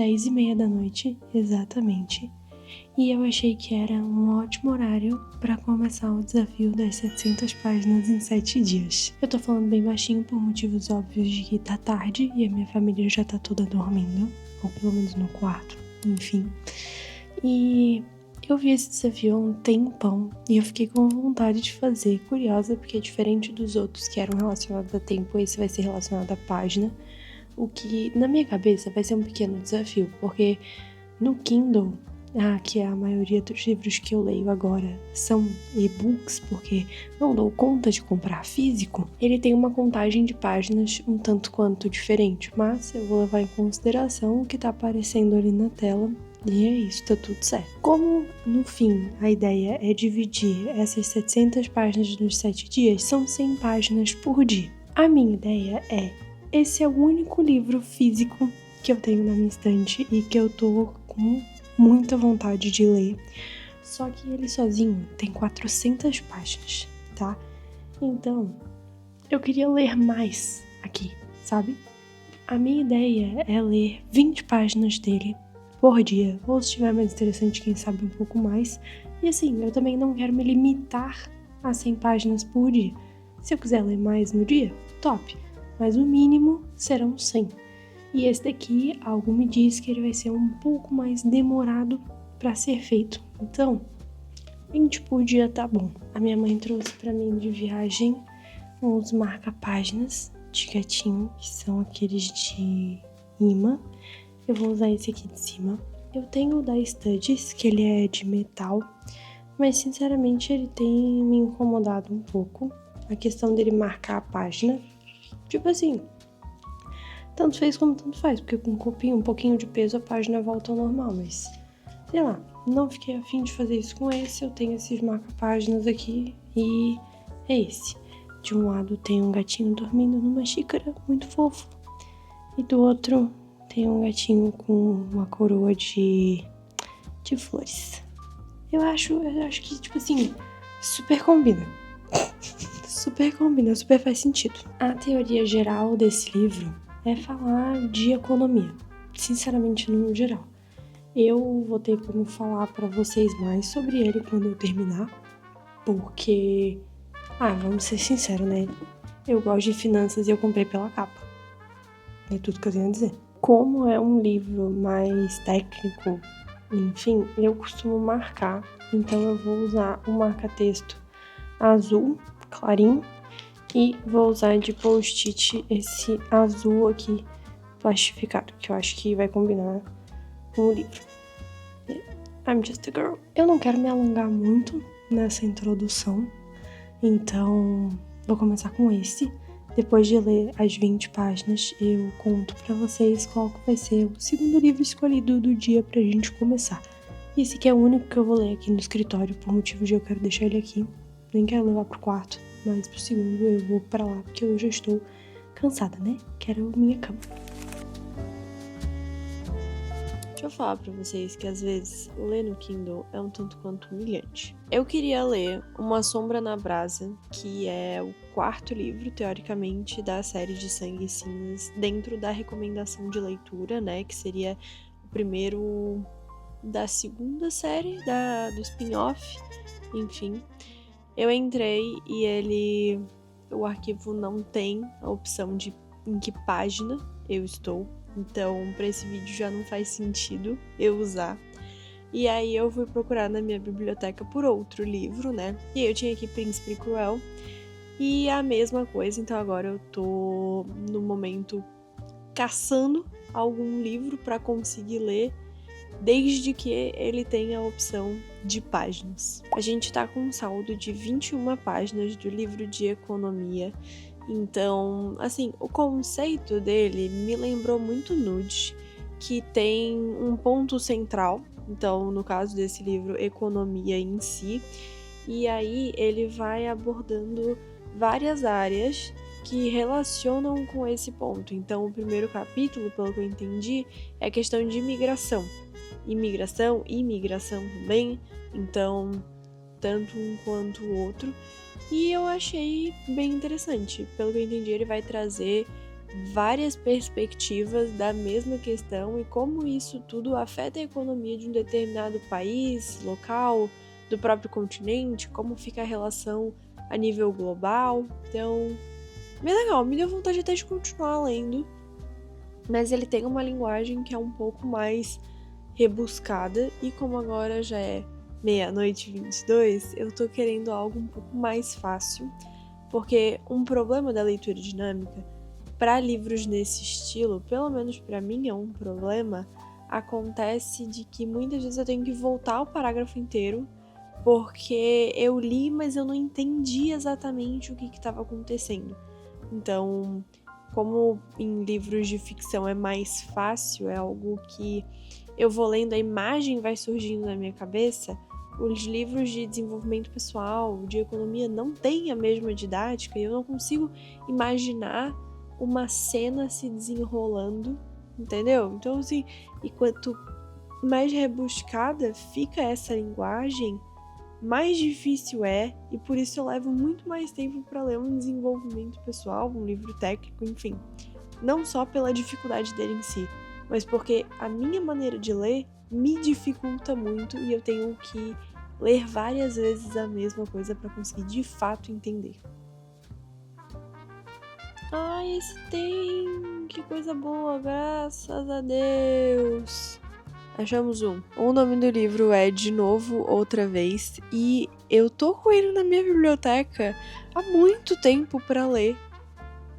10h30 da noite, exatamente. E eu achei que era um ótimo horário para começar o desafio das 700 páginas em 7 dias. Eu tô falando bem baixinho por motivos óbvios de que tá tarde e a minha família já tá toda dormindo, ou pelo menos no quarto, enfim. E eu vi esse desafio há um tempão e eu fiquei com vontade de fazer, curiosa, porque é diferente dos outros que eram relacionados a tempo, esse vai ser relacionado à página, o que na minha cabeça vai ser um pequeno desafio, porque no Kindle, que a maioria dos livros que eu leio agora são e-books, porque não dou conta de comprar físico, ele tem uma contagem de páginas um tanto quanto diferente, mas eu vou levar em consideração o que tá aparecendo ali na tela, e é isso, tá tudo certo. Como, no fim, a ideia é dividir essas 700 páginas nos 7 dias, são 100 páginas por dia. A minha ideia esse é o único livro físico que eu tenho na minha estante e que eu tô com muita vontade de ler, só que ele sozinho tem 400 páginas, tá? Então, eu queria ler mais aqui, sabe? A minha ideia é ler 20 páginas dele por dia, ou se estiver mais interessante, quem sabe um pouco mais. E assim, eu também não quero me limitar a 100 páginas por dia. Se eu quiser ler mais no dia, top, mas o mínimo serão 100. E esse daqui, algo me diz que ele vai ser um pouco mais demorado para ser feito. Então, 20 por dia tá bom. A minha mãe trouxe para mim de viagem uns marca-páginas de gatinho, que são aqueles de imã. Eu vou usar esse aqui de cima. Eu tenho o da Studies, que ele é de metal, mas sinceramente ele tem me incomodado um pouco. A questão dele marcar a página. Tipo assim, tanto fez como tanto faz, porque com um pouquinho de peso a página volta ao normal, mas sei lá, não fiquei a fim de fazer isso com esse. Eu tenho esses marca-páginas aqui e é esse. De um lado tem um gatinho dormindo numa xícara, muito fofo, e do outro tem um gatinho com uma coroa de flores. Eu acho que, tipo assim, super combina. Super combina, super faz sentido. A teoria geral desse livro é falar de economia, sinceramente no geral. Eu vou ter como falar pra vocês mais sobre ele quando eu terminar, porque, vamos ser sinceros, né? Eu gosto de finanças e eu comprei pela capa. É tudo que eu tenho a dizer. Como é um livro mais técnico, enfim, eu costumo marcar, então eu vou usar o marca-texto azul, clarinho, e vou usar de post-it esse azul aqui plastificado, que eu acho que vai combinar com o livro. I'm just a girl. Eu não quero me alongar muito nessa introdução, então vou começar com esse. Depois de ler as 20 páginas, eu conto pra vocês qual que vai ser o segundo livro escolhido do dia pra gente começar. Esse aqui é o único que eu vou ler aqui no escritório, por motivo de eu quero deixar ele aqui. Nem quero levar pro quarto, mas pro segundo eu vou pra lá, porque eu já estou cansada, né? Quero minha cama. Deixa eu falar pra vocês que às vezes ler no Kindle é um tanto quanto humilhante. Eu queria ler Uma Sombra na Brasa, que é o 4º livro, teoricamente, da série de Sangue e Cinzas, dentro da recomendação de leitura, né? Que seria o primeiro da segunda série, do spin-off, enfim. Eu entrei e o arquivo não tem a opção de em que página eu estou, então para esse vídeo já não faz sentido eu usar. E aí eu fui procurar na minha biblioteca por outro livro, né? E aí eu tinha aqui Príncipe Cruel e a mesma coisa, então agora eu tô no momento caçando algum livro para conseguir ler, desde que ele tenha a opção de páginas. A gente tá com um saldo de 21 páginas do livro de economia, então, assim, o conceito dele me lembrou muito Nude, que tem um ponto central, então, no caso desse livro, economia em si, e aí ele vai abordando várias áreas que relacionam com esse ponto. Então, o primeiro capítulo, pelo que eu entendi, é a questão de imigração também, então tanto um quanto o outro, e eu achei bem interessante. Pelo que eu entendi, ele vai trazer várias perspectivas da mesma questão e como isso tudo afeta a economia de um determinado país, local, do próprio continente, como fica a relação a nível global. Então, bem legal, me deu vontade até de continuar lendo, mas ele tem uma linguagem que é um pouco mais rebuscada e como agora já é 00:22, eu tô querendo algo um pouco mais fácil, porque um problema da leitura dinâmica para livros nesse estilo, pelo menos para mim é um problema, acontece de que muitas vezes eu tenho que voltar ao parágrafo inteiro, porque eu li, mas eu não entendi exatamente o que estava acontecendo. Então, como em livros de ficção é mais fácil, é algo que eu vou lendo, a imagem vai surgindo na minha cabeça, os livros de desenvolvimento pessoal, de economia, não têm a mesma didática e eu não consigo imaginar uma cena se desenrolando, entendeu? Então, assim, e quanto mais rebuscada fica essa linguagem, mais difícil é, e por isso eu levo muito mais tempo para ler um desenvolvimento pessoal, um livro técnico, enfim. Não só pela dificuldade dele em si, mas porque a minha maneira de ler me dificulta muito e eu tenho que ler várias vezes a mesma coisa para conseguir de fato entender. Ai, esse tem! Que coisa boa, graças a Deus! Achamos um. O nome do livro é De Novo, Outra Vez, e eu tô com ele na minha biblioteca há muito tempo pra ler.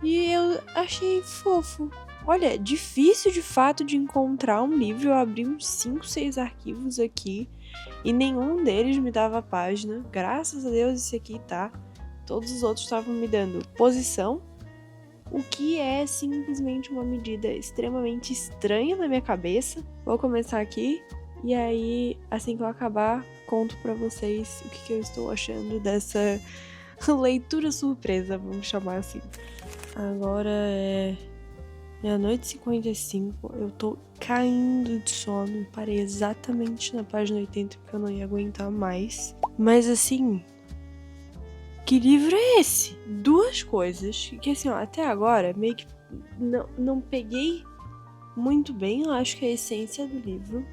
E eu achei fofo. Olha, difícil de fato de encontrar um livro. Eu abri uns 5, 6 arquivos aqui e nenhum deles me dava página. Graças a Deus esse aqui tá. Todos os outros estavam me dando posição, o que é simplesmente uma medida extremamente estranha na minha cabeça. Vou começar aqui e aí, assim que eu acabar, conto pra vocês o que eu estou achando dessa leitura surpresa, vamos chamar assim. Agora é 00:55, eu tô caindo de sono, parei exatamente na página 80 porque eu não ia aguentar mais. Mas assim, que livro é esse? Duas coisas que assim, ó, até agora meio que não peguei muito bem, eu acho que é a essência do livro.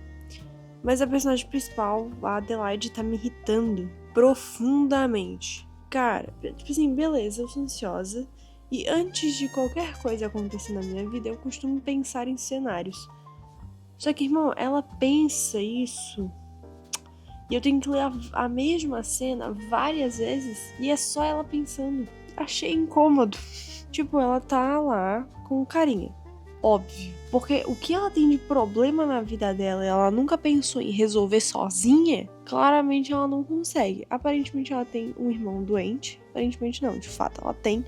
Mas a personagem principal, a Adelaide, tá me irritando profundamente. Cara, tipo assim, beleza, eu sou ansiosa. E antes de qualquer coisa acontecer na minha vida, eu costumo pensar em cenários. Só que, irmão, ela pensa isso e eu tenho que ler a mesma cena várias vezes e é só ela pensando. Achei incômodo. Tipo, ela tá lá com carinha. Óbvio. Porque o que ela tem de problema na vida dela e ela nunca pensou em resolver sozinha, claramente ela não consegue. Aparentemente ela tem um irmão doente. Aparentemente não, de fato ela tem.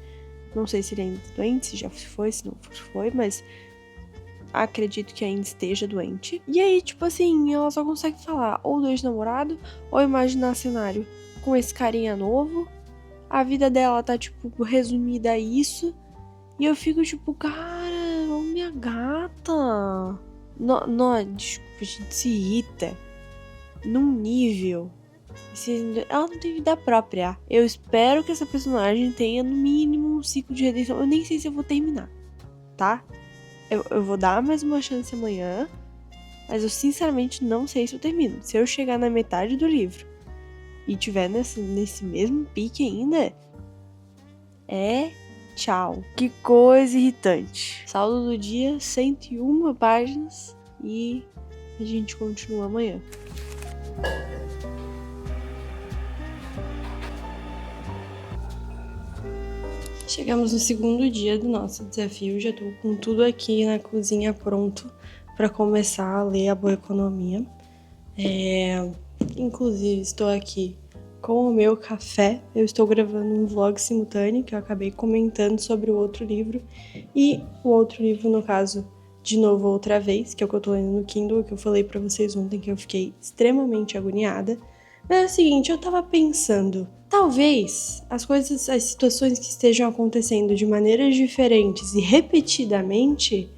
Não sei se ele ainda tá doente, se já foi, se não foi, mas acredito que ainda esteja doente. E aí, tipo assim, ela só consegue falar ou do ex-namorado, ou imaginar cenário com esse carinha novo. A vida dela tá, tipo, resumida a isso. E eu fico, tipo, cara, ô minha gata. Não, desculpa, a gente se irrita. Num nível. Ela não tem vida própria. Eu espero que essa personagem tenha, no mínimo, um ciclo de redenção. Eu nem sei se eu vou terminar, tá? Eu vou dar mais uma chance amanhã, mas eu sinceramente não sei se eu termino. Se eu chegar na metade do livro e tiver nesse mesmo pique ainda, tchau. Que coisa irritante. Saldo do dia, 101 páginas e a gente continua amanhã. Chegamos no segundo dia do nosso desafio, já tô com tudo aqui na cozinha pronto para começar a ler A Boa Economia. Inclusive, estou aqui com o meu café. Eu estou gravando um vlog simultâneo que eu acabei comentando sobre o outro livro. E o outro livro, no caso, De Novo Outra Vez, que é o que eu tô lendo no Kindle, que eu falei pra vocês ontem que eu fiquei extremamente agoniada. Mas é o seguinte, eu tava pensando, talvez as situações que estejam acontecendo de maneiras diferentes e repetidamente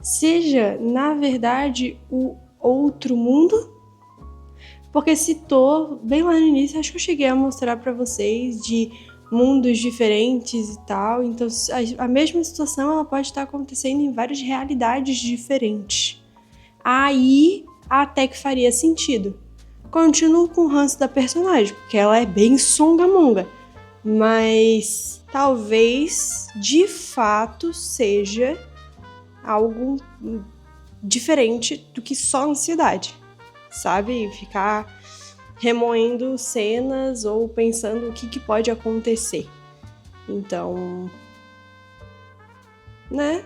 seja, na verdade, o outro mundo. Porque citou, bem lá no início, acho que eu cheguei a mostrar pra vocês de mundos diferentes e tal. Então, a mesma situação ela pode estar acontecendo em várias realidades diferentes. Aí, até que faria sentido. Continuo com o ranço da personagem, porque ela é bem songamonga. Mas talvez, de fato, seja algo diferente do que só ansiedade, sabe? Ficar remoendo cenas ou pensando o que pode acontecer. Então, né?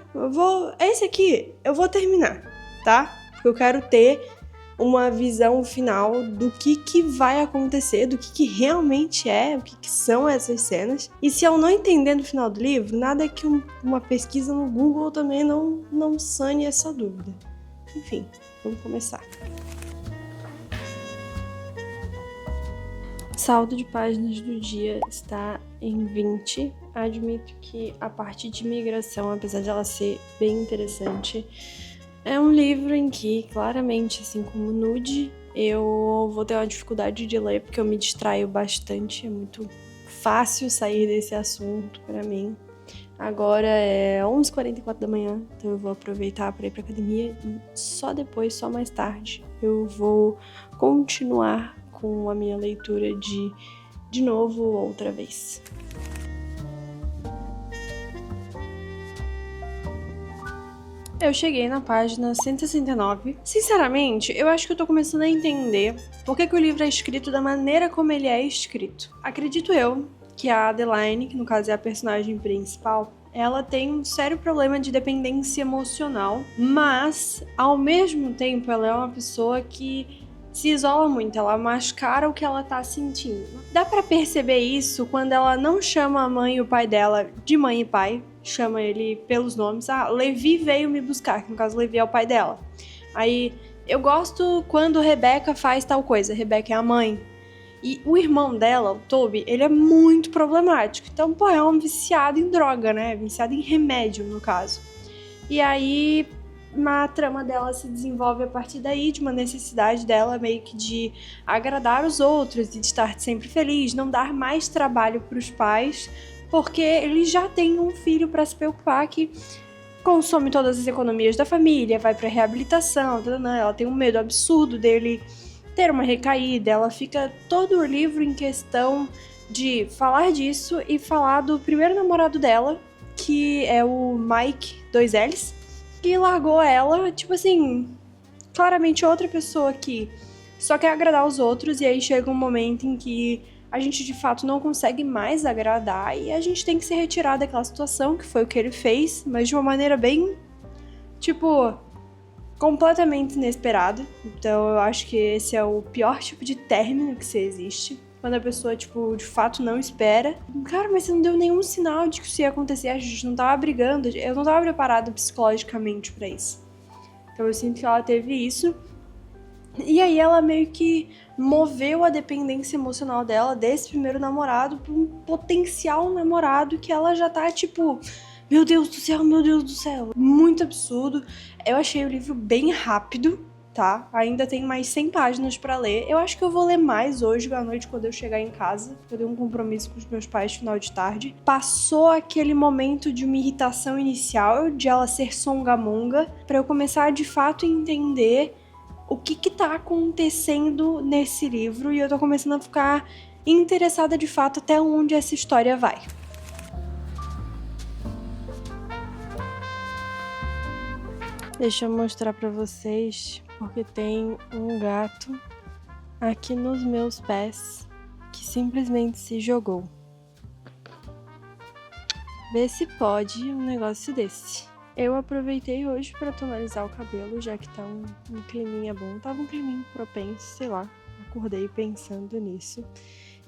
Esse aqui eu vou terminar, tá? Porque eu quero ter uma visão final do que vai acontecer, do que realmente é, o que são essas cenas. E se eu não entender no final do livro, nada que uma pesquisa no Google também não sane essa dúvida. Enfim, vamos começar. Saldo de páginas do dia está em 20. Admito que a parte de migração, apesar de ela ser bem interessante, é um livro em que, claramente, assim como Nude, eu vou ter uma dificuldade de ler porque eu me distraio bastante. É muito fácil sair desse assunto para mim. Agora é 11h44 da manhã, então eu vou aproveitar para ir para academia e só depois, só mais tarde, eu vou continuar com a minha leitura de novo outra vez. Eu cheguei na página 169. Sinceramente, eu acho que eu tô começando a entender por que o livro é escrito da maneira como ele é escrito. Acredito eu que a Adeline, que no caso é a personagem principal, ela tem um sério problema de dependência emocional, mas, ao mesmo tempo, ela é uma pessoa que se isola muito, ela mascara o que ela tá sentindo. Dá pra perceber isso quando ela não chama a mãe e o pai dela de mãe e pai, chama ele pelos nomes. Levi veio me buscar, que no caso Levi é o pai dela. Aí, eu gosto quando Rebecca faz tal coisa, Rebecca é a mãe. E o irmão dela, o Toby, ele é muito problemático. Então, é um viciado em droga, né? Viciado em remédio, no caso. E aí, a trama dela se desenvolve a partir daí, de uma necessidade dela meio que de agradar os outros e de estar sempre feliz, não dar mais trabalho para os pais, porque eles já têm um filho para se preocupar que consome todas as economias da família, vai para reabilitação, ela tem um medo absurdo dele ter uma recaída, ela fica todo o livro em questão de falar disso e falar do primeiro namorado dela, que é o Mike, 2Ls, que largou ela, tipo assim, claramente outra pessoa que só quer agradar os outros, e aí chega um momento em que a gente de fato não consegue mais agradar e a gente tem que se retirar daquela situação, que foi o que ele fez, mas de uma maneira bem, tipo, completamente inesperada. Então eu acho que esse é o pior tipo de término que existe. Quando a pessoa, tipo, de fato não espera. Cara, mas você não deu nenhum sinal de que isso ia acontecer. A gente não tava brigando. Eu não tava preparada psicologicamente pra isso. Então eu sinto que ela teve isso. E aí ela meio que moveu a dependência emocional dela desse primeiro namorado pra um potencial namorado que ela já tá, tipo, meu Deus do céu, meu Deus do céu. Muito absurdo. Eu achei o livro bem rápido, tá? Ainda tem mais 100 páginas pra ler. Eu acho que eu vou ler mais hoje à noite quando eu chegar em casa. Eu dei um compromisso com os meus pais no final de tarde. Passou aquele momento de uma irritação inicial, de ela ser songamonga, pra eu começar de fato a entender o que tá acontecendo nesse livro. E eu tô começando a ficar interessada de fato até onde essa história vai. Deixa eu mostrar pra vocês, porque tem um gato aqui nos meus pés que simplesmente se jogou. Vê se pode um negócio desse. Eu aproveitei hoje pra tonalizar o cabelo, já que tá um climinha bom. Tava um climinho propenso, sei lá. Acordei pensando nisso.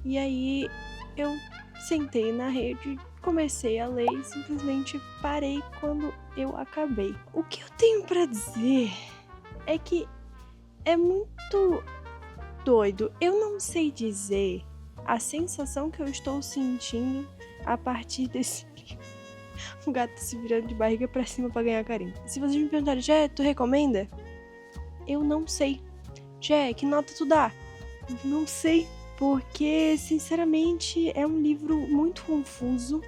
E aí eu sentei na rede, comecei a ler e simplesmente parei quando eu acabei. O que eu tenho pra dizer é que é muito doido. Eu não sei dizer a sensação que eu estou sentindo a partir desse livro. O gato se virando de barriga pra cima pra ganhar carinho. Se vocês me perguntarem, Jé, tu recomenda? Eu não sei. Jé, que nota tu dá? Eu não sei, porque, sinceramente, é um livro muito confuso,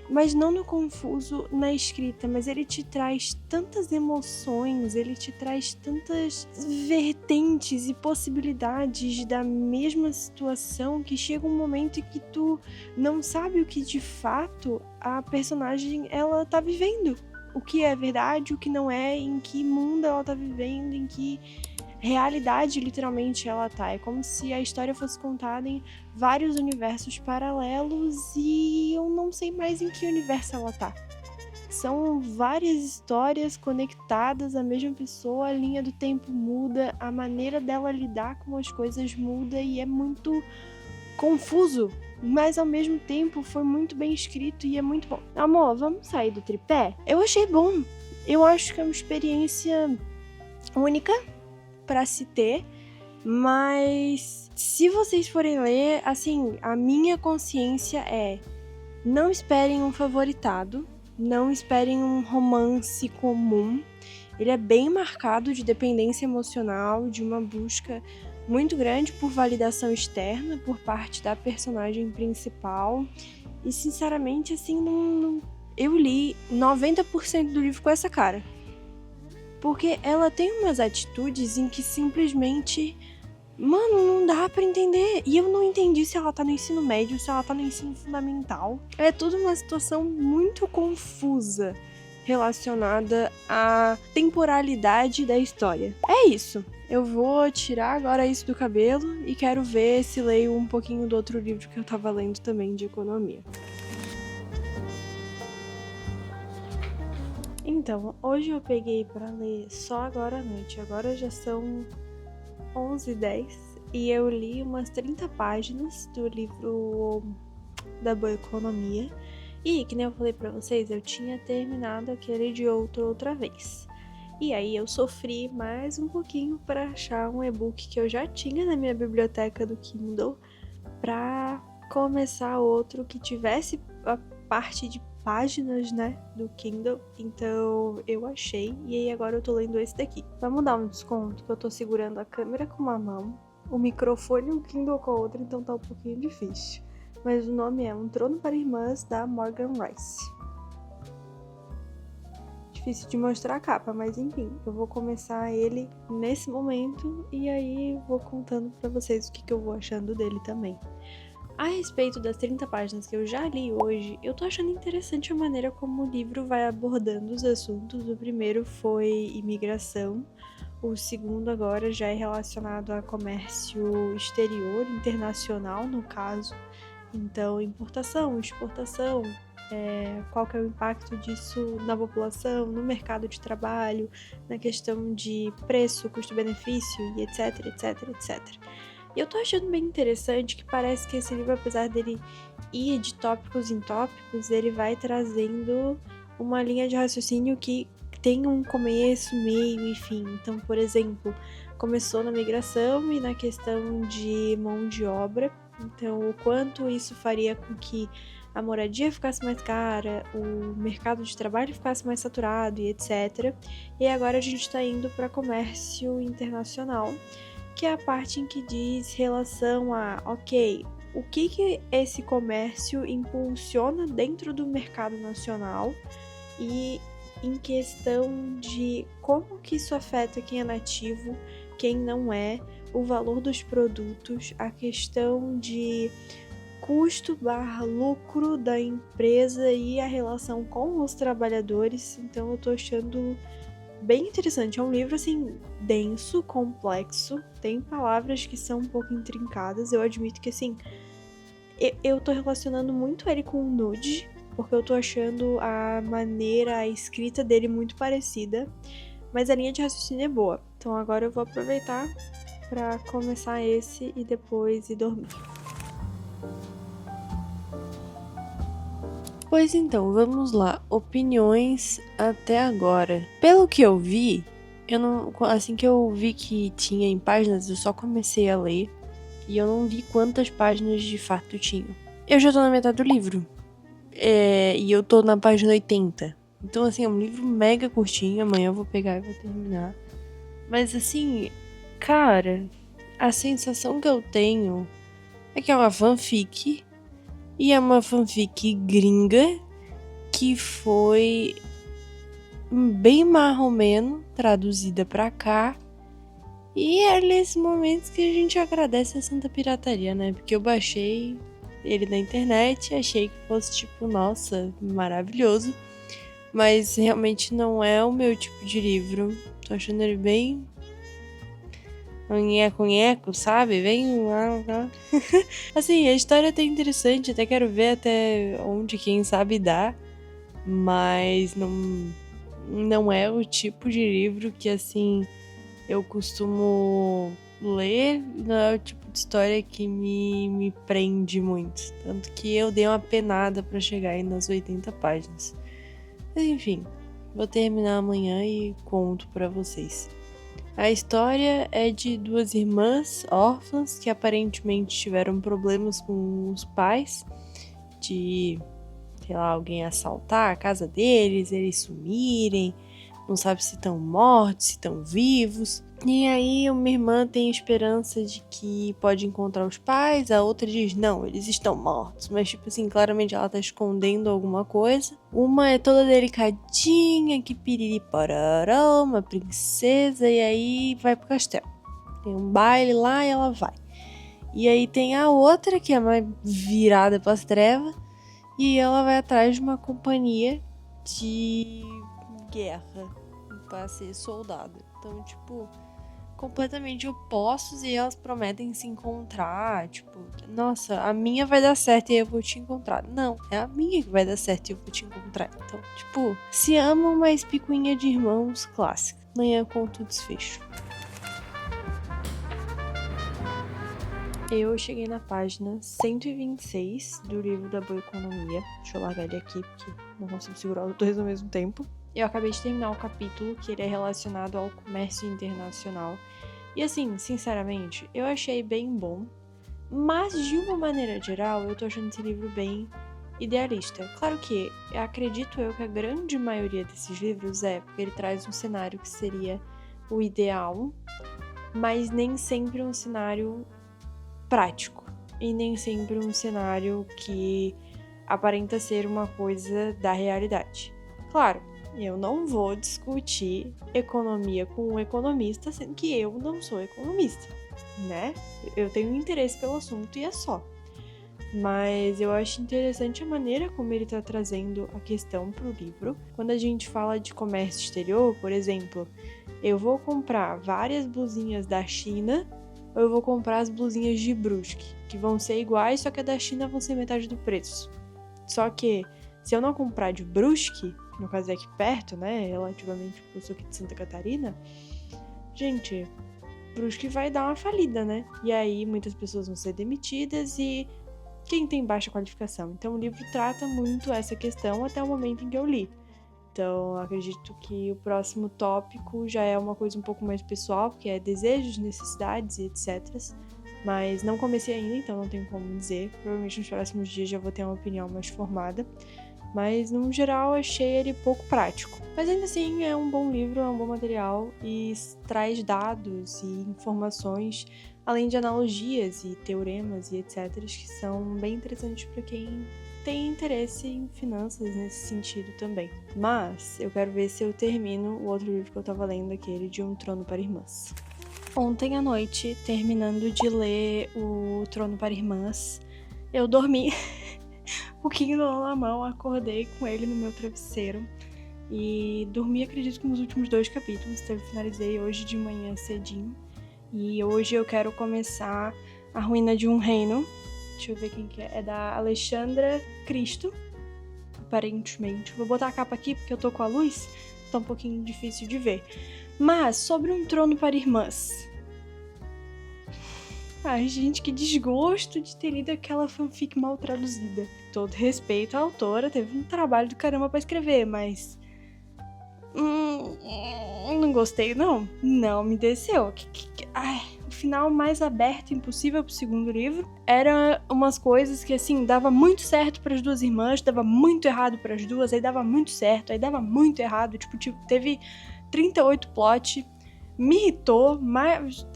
mas não no confuso na escrita, mas ele te traz tantas emoções, ele te traz tantas vertentes e possibilidades da mesma situação que chega um momento em que tu não sabe o que de fato a personagem ela tá vivendo. O que é verdade, o que não é, em que mundo ela tá vivendo, em que realidade literalmente ela tá. É como se a história fosse contada em vários universos paralelos e eu não sei mais em que universo ela tá. São várias histórias conectadas à mesma pessoa, a linha do tempo muda, a maneira dela lidar com as coisas muda e é muito confuso, mas ao mesmo tempo foi muito bem escrito e é muito bom. Amor, vamos sair do tripé? Eu achei bom. Eu acho que é uma experiência única pra se ter, mas se vocês forem ler, assim, a minha consciência é: não esperem um favoritado, não esperem um romance comum. Ele é bem marcado de dependência emocional, de uma busca muito grande por validação externa por parte da personagem principal. E sinceramente, assim, eu li 90% do livro com essa cara. Porque ela tem umas atitudes em que simplesmente, mano, não dá pra entender. E eu não entendi se ela tá no ensino médio, se ela tá no ensino fundamental. É tudo uma situação muito confusa relacionada à temporalidade da história. É isso. Eu vou tirar agora isso do cabelo e quero ver se leio um pouquinho do outro livro que eu tava lendo também, de economia. Então, hoje eu peguei pra ler só agora à noite. Agora já são 11h10 e eu li umas 30 páginas do livro da Boa Economia. E, que nem eu falei pra vocês, eu tinha terminado aquele de outra vez. E aí eu sofri mais um pouquinho pra achar um e-book que eu já tinha na minha biblioteca do Kindle pra começar outro que tivesse a parte de páginas, né, do Kindle. Então eu achei e aí agora eu tô lendo esse daqui. Vamos dar um desconto que eu tô segurando a câmera com uma mão, o microfone e o Kindle com a outra, então tá um pouquinho difícil. Mas o nome é Um Trono para Irmãs, da Morgan Rice. Difícil de mostrar a capa, mas enfim, eu vou começar ele nesse momento e aí vou contando pra vocês o que eu vou achando dele também. A respeito das 30 páginas que eu já li hoje, eu tô achando interessante a maneira como o livro vai abordando os assuntos. O primeiro foi imigração, o segundo agora já é relacionado a comércio exterior, internacional no caso. Então, importação, exportação, qual que é o impacto disso na população, no mercado de trabalho, na questão de preço, custo-benefício e etc, etc, etc. E eu tô achando bem interessante que parece que esse livro, apesar dele ir de tópicos em tópicos, ele vai trazendo uma linha de raciocínio que tem um começo, meio e fim. Então, por exemplo, começou na migração e na questão de mão de obra. Então, o quanto isso faria com que a moradia ficasse mais cara, o mercado de trabalho ficasse mais saturado e etc. E agora a gente está indo para comércio internacional, que é a parte em que diz relação a, ok, o que esse comércio impulsiona dentro do mercado nacional e em questão de como que isso afeta quem é nativo, quem não é, o valor dos produtos, a questão de custo/lucro da empresa e a relação com os trabalhadores. Então eu tô achando bem interessante. É um livro, assim, denso, complexo, tem palavras que são um pouco intrincadas. Eu admito que, assim, eu tô relacionando muito ele com o Nude, porque eu tô achando a maneira, a escrita dele muito parecida, mas a linha de raciocínio é boa. Então agora eu vou aproveitar pra começar esse e depois ir dormir. Pois então, vamos lá. Opiniões até agora. Pelo que eu vi, assim que eu vi que tinha em páginas, eu só comecei a ler e eu não vi quantas páginas de fato tinham. Eu já tô na metade do livro. E eu tô na página 80. Então, assim, é um livro mega curtinho. Amanhã eu vou pegar e vou terminar. Mas, assim, cara, a sensação que eu tenho é que é uma fanfic, e é uma fanfic gringa que foi bem marromeno traduzida pra cá. E é nesses momentos que a gente agradece a santa pirataria, né? Porque eu baixei ele na internet e achei que fosse tipo, nossa, maravilhoso. Mas realmente não é o meu tipo de livro. Tô achando ele bem nheco, sabe? Bem... Assim, a história é até interessante, até quero ver até onde, quem sabe, dá. Mas não é o tipo de livro que, assim, eu costumo ler. Não é o tipo de história que me prende muito. Tanto que eu dei uma penada pra chegar aí nas 80 páginas. Mas enfim, vou terminar amanhã e conto pra vocês. A história é de duas irmãs órfãs que aparentemente tiveram problemas com os pais, de, sei lá, alguém assaltar a casa deles, eles sumirem, não sabe se estão mortos, se estão vivos. E aí uma irmã tem esperança de que pode encontrar os pais, a outra diz, não, eles estão mortos. Mas tipo assim, claramente ela tá escondendo alguma coisa. Uma é toda delicadinha, que piriri pororó, uma princesa, e aí vai pro castelo. Tem um baile lá e ela vai. E aí tem a outra que é mais virada pras trevas, e ela vai atrás de uma companhia de guerra pra ser soldada. Então, tipo, completamente opostos e elas prometem se encontrar. Tipo, nossa, a minha vai dar certo e eu vou te encontrar. Não, é a minha que vai dar certo e eu vou te encontrar. Então, tipo, se amam, mas picuinha de irmãos clássica. Amanhã conto o desfecho. Eu cheguei na página 126 do livro da Boa Economia. Deixa eu largar ele aqui, porque não consigo segurar os dois ao mesmo tempo. Eu acabei de terminar o capítulo que ele é relacionado ao comércio internacional. E assim, sinceramente, eu achei bem bom. Mas, de uma maneira geral, eu tô achando esse livro bem idealista. Claro que acredito eu que a grande maioria desses livros porque ele traz um cenário que seria o ideal, mas nem sempre um cenário prático. E nem sempre um cenário que aparenta ser uma coisa da realidade. Claro, eu não vou discutir economia com um economista, sendo que eu não sou economista, né? Eu tenho interesse pelo assunto e é só. Mas eu acho interessante a maneira como ele está trazendo a questão para o livro. Quando a gente fala de comércio exterior, por exemplo, eu vou comprar várias blusinhas da China ou eu vou comprar as blusinhas de Brusque, que vão ser iguais, só que a da China vão ser metade do preço. Só que, se eu não comprar de Brusque, no caso é aqui perto, né, relativamente, porque eu sou aqui de Santa Catarina, gente, Brusque vai dar uma falida, né? E aí muitas pessoas vão ser demitidas e quem tem baixa qualificação? Então o livro trata muito essa questão até o momento em que eu li. Então, acredito que o próximo tópico já é uma coisa um pouco mais pessoal, porque é desejos, necessidades e etc. Mas não comecei ainda, então não tenho como dizer. Provavelmente nos próximos dias já vou ter uma opinião mais formada. Mas, no geral, achei ele pouco prático. Mas ainda assim, é um bom livro, é um bom material e traz dados e informações, além de analogias e teoremas e etc., que são bem interessantes para quem tem interesse em finanças nesse sentido também. Mas eu quero ver se eu termino o outro livro que eu tava lendo, aquele de Um Trono para Irmãs. Ontem à noite, terminando de ler o Trono para Irmãs, eu dormi o Kindle na mão, acordei com ele no meu travesseiro e dormi, acredito que nos últimos 2 capítulos, então eu finalizei hoje de manhã cedinho. E hoje eu quero começar A Ruína de um Reino. Deixa eu ver quem que é. É da Alexandra Cristo, aparentemente. Vou botar a capa aqui porque eu tô com a luz, tá um pouquinho difícil de ver. Mas, sobre Um Trono para Irmãs. Ai, gente, que desgosto de ter lido aquela fanfic mal traduzida. Todo respeito à autora, teve um trabalho do caramba pra escrever, mas... não gostei, não. Não me desceu. Ai, o final mais aberto impossível pro segundo livro. Era umas coisas que, assim, dava muito certo pras duas irmãs, dava muito errado pras duas, aí dava muito certo, aí dava muito errado. Tipo, teve 38 plot. Me irritou, mas...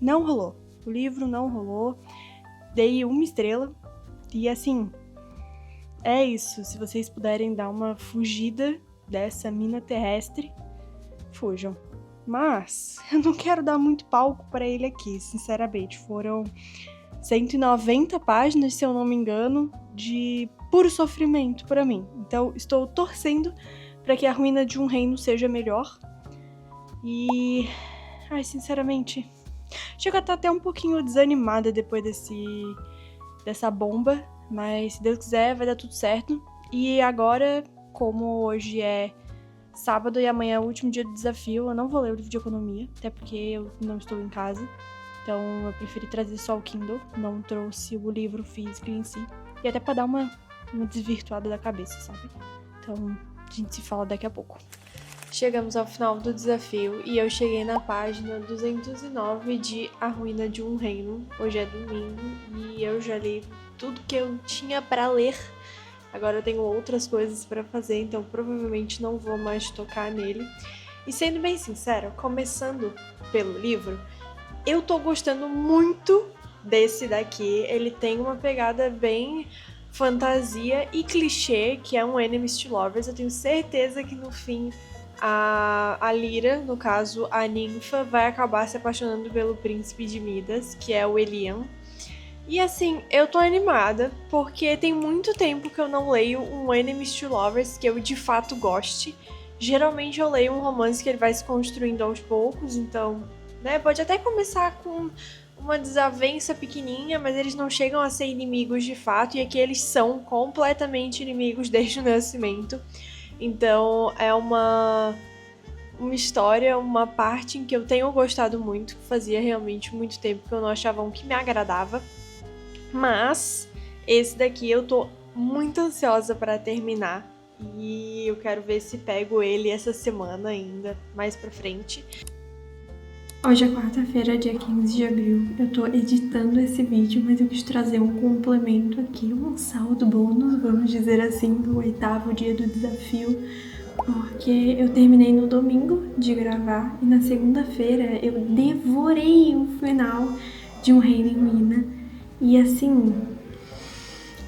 não rolou. O livro não rolou. dei 1 estrela. E assim, é isso. Se vocês puderem dar uma fugida dessa mina terrestre, fujam. Mas eu não quero dar muito palco pra ele aqui, sinceramente. Foram 190 páginas, se eu não me engano, de puro sofrimento pra mim. Então, estou torcendo pra que A Ruína de um Reino seja melhor. E... ai, sinceramente, chego a estar até um pouquinho desanimada depois dessa bomba. Mas, se Deus quiser, vai dar tudo certo. E agora, como hoje é sábado e amanhã é o último dia do desafio, eu não vou ler o livro de economia, até porque eu não estou em casa. Então eu preferi trazer só o Kindle, não trouxe o livro físico em si. E até pra dar uma desvirtuada da cabeça, sabe? Então a gente se fala daqui a pouco. Chegamos ao final do desafio e eu cheguei na página 209 de A Ruína de um Reino. Hoje é domingo e eu já li tudo que eu tinha pra ler. Agora eu tenho outras coisas pra fazer, então provavelmente não vou mais tocar nele. E sendo bem sincera, começando pelo livro, eu tô gostando muito desse daqui. Ele tem uma pegada bem fantasia e clichê, que é um Enemies to Lovers. Eu tenho certeza que no fim a Lyra, no caso a ninfa, vai acabar se apaixonando pelo príncipe de Midas, que é o Elian. E assim, eu tô animada, porque tem muito tempo que eu não leio um Enemies to Lovers que eu de fato goste. Geralmente eu leio um romance que ele vai se construindo aos poucos, então, né, pode até começar com uma desavença pequenininha, mas eles não chegam a ser inimigos de fato, e aqui eles são completamente inimigos desde o nascimento. Então é uma história, uma parte em que eu tenho gostado muito, que fazia realmente muito tempo que eu não achava um que me agradava. Mas esse daqui eu tô muito ansiosa pra terminar e eu quero ver se pego ele essa semana ainda, mais pra frente. Hoje é quarta-feira, dia 15 de abril. Eu tô editando esse vídeo, mas eu quis trazer um complemento aqui, um saldo bônus, vamos dizer assim, do 8º dia do desafio, porque eu terminei no domingo de gravar e na segunda-feira eu devorei o final de Um Reino em Ruína. E assim,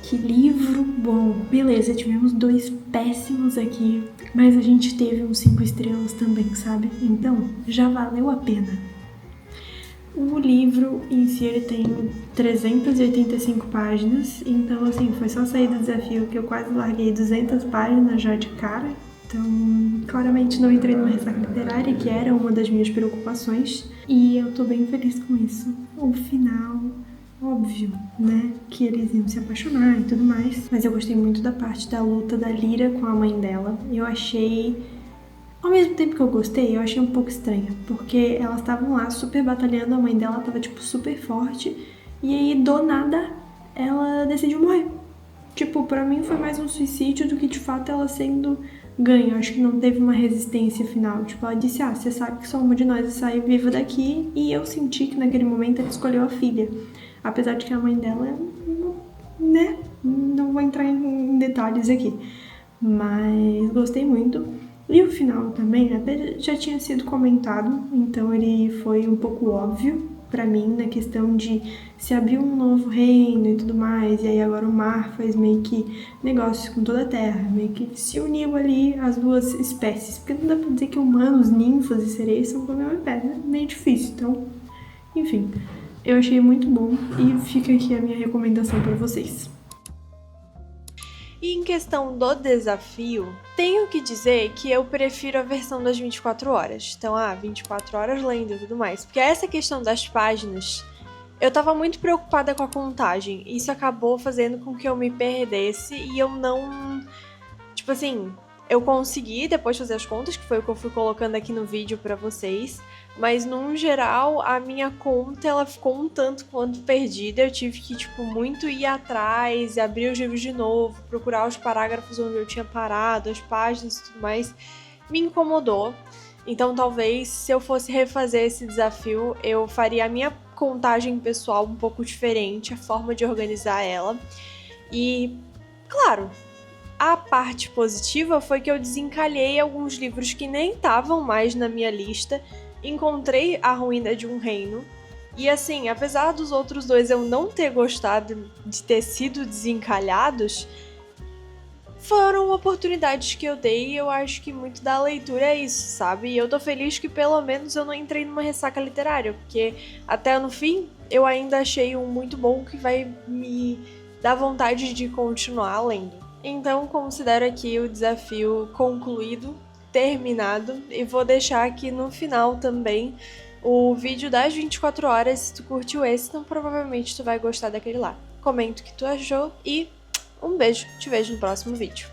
que livro bom. Beleza, tivemos 2 péssimos aqui, mas a gente teve uns 5 estrelas também, sabe? Então, já valeu a pena. O livro em si, ele tem 385 páginas, então assim, foi só sair do desafio que eu quase larguei 200 páginas já de cara. Então, claramente não entrei numa ressaca literária, que era uma das minhas preocupações, e eu tô bem feliz com isso. O final... óbvio, né, que eles iam se apaixonar e tudo mais, mas eu gostei muito da parte da luta da Lyra com a mãe dela. Eu achei, ao mesmo tempo que eu gostei, eu achei um pouco estranha, porque elas estavam lá super batalhando, a mãe dela tava, tipo, super forte, e aí, do nada, ela decidiu morrer. Tipo, pra mim foi mais um suicídio do que, de fato, ela sendo ganha. Acho que não teve uma resistência final. Tipo, ela disse, você sabe que só uma de nós vai sair viva daqui, e eu senti que naquele momento ela escolheu a filha. Apesar de que a mãe dela, né, não vou entrar em detalhes aqui, mas gostei muito. E o final também, até já tinha sido comentado, então ele foi um pouco óbvio pra mim na questão de se abrir um novo reino e tudo mais, e aí agora o mar faz meio que negócios com toda a terra, meio que se uniu ali as duas espécies, porque não dá pra dizer que humanos, ninfas e sereias são com a mesma espécie, né? Meio difícil, então, enfim... eu achei muito bom e fica aqui a minha recomendação para vocês. E em questão do desafio, tenho que dizer que eu prefiro a versão das 24 horas. Então, 24 horas lendo e tudo mais. Porque essa questão das páginas, eu tava muito preocupada com a contagem. Isso acabou fazendo com que eu me perdesse e eu não... tipo assim, eu consegui depois fazer as contas, que foi o que eu fui colocando aqui no vídeo pra vocês. Mas, num geral, a minha conta, ela ficou um tanto quanto perdida. Eu tive que, muito ir atrás, abrir os livros de novo, procurar os parágrafos onde eu tinha parado, as páginas e tudo mais. Me incomodou. Então, talvez, se eu fosse refazer esse desafio, eu faria a minha contagem pessoal um pouco diferente, a forma de organizar ela. E, claro... a parte positiva foi que eu desencalhei alguns livros que nem estavam mais na minha lista, encontrei A Ruína de um Reino E assim, apesar dos outros dois eu não ter gostado de ter sido desencalhados, foram oportunidades que eu dei e eu acho que muito da leitura é isso, sabe? E eu tô feliz que pelo menos eu não entrei numa ressaca literária, porque até no fim eu ainda achei um muito bom que vai me dar vontade de continuar lendo. Então considero aqui o desafio concluído, terminado, e vou deixar aqui no final também o vídeo das 24 horas. Se tu curtiu esse, então provavelmente tu vai gostar daquele lá. Comenta o que tu achou e um beijo, te vejo no próximo vídeo.